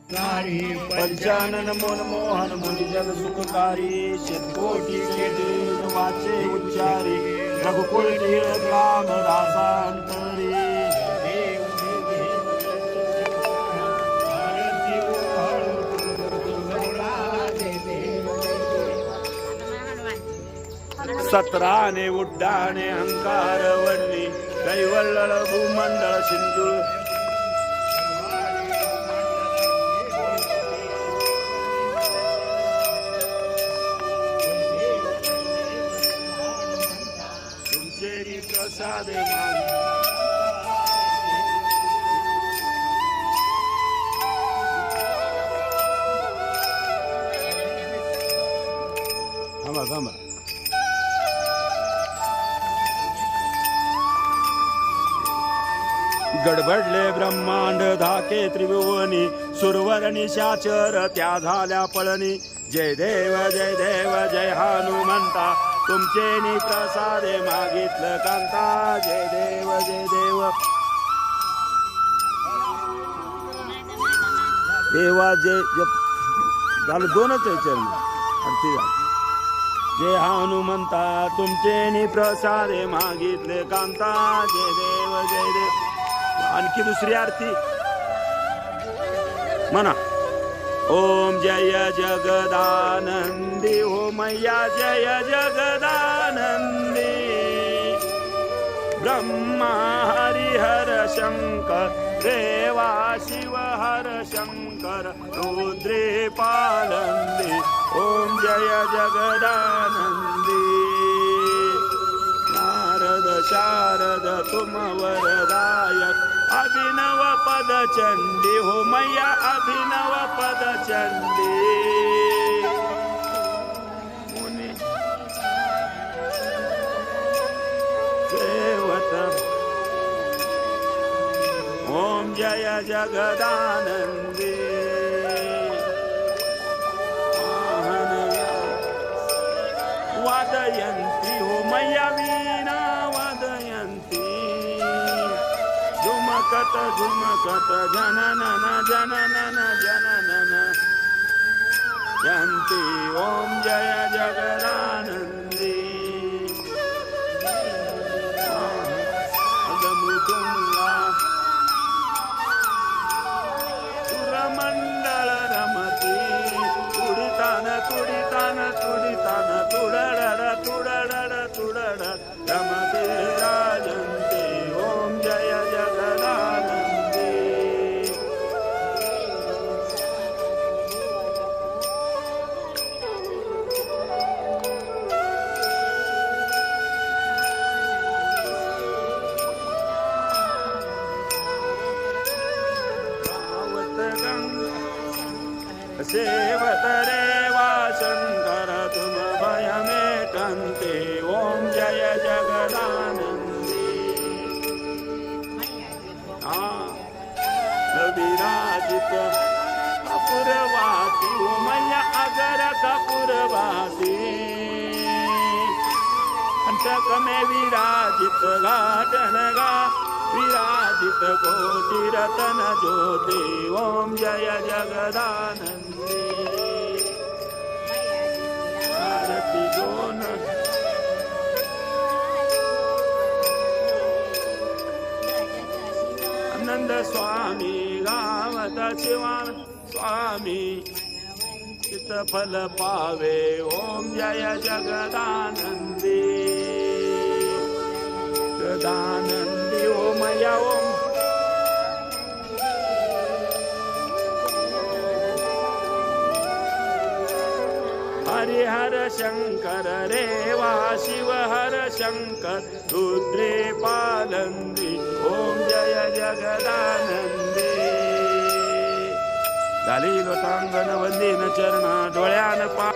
पंचानन मनमोहन मुनिजन सुखकारी शतकोटी केटे वाचे उच्चारी रघुकुल तीर्थ राम दासांतरी सत्राने उड्डाणे अंकार वडणी कैवल्ल भूमंडळ सिंधू तुमचे प्रसाद थांबा थांबा गडबडले ब्रह्मांड धाके त्रिभुवनी सुरवर निशाचर त्या झाल्या पळणी जय देव जय हनुमंता तुमचे नि प्रसादे मागितलं कांता जय देव देवा जय झालं दोनच आहे चरण अर्थी जय हनुमंता तुमचे नि प्रसादे मागितले कांता जय देव आणखी दुसरी आरती म्हणा ओम जय जगदानंदी ओमय्या जय जगदानंदी ब्रह्मा हरिहर शंकर देवा शिव हर शंकर रुद्रे पालंदी ओम जय जगदानंदी नारद शारद तुम वरदायक अभिनव पद चंडी हो मैया अभिनव पद चंडी मुनि देवत ओम जय जगदानंदी वादयंती हो मैया वीणा वादयंती झुमकत जननन जयंती ओम जय जगदानंदी अदमुतुंगा सुरमंडल रमती तुडितान तुडड रमते राजंती ओम जय जगदानंदी सेवत रेवा शंकर तुम भय में कंते ओम जय जगदानंदी विराजित कपूरवासी मैया अगर कपूरवासी अंतक में विराजित घाटन गा विराजित कोटि रतन ज्योति ओम जय जगदानंदी आरती दोन आनंद स्वामी गावत शिवा स्वामी चितफल पावे ओम जय जगदानंदी जगदानंदी ओमया ओम हरिहर शंकर रेवा शिव हर शंकर रुद्रे पालंदी ओम जय जगदानंदी झाली लोटांगण वंदीन चरणा डोळ्यान पा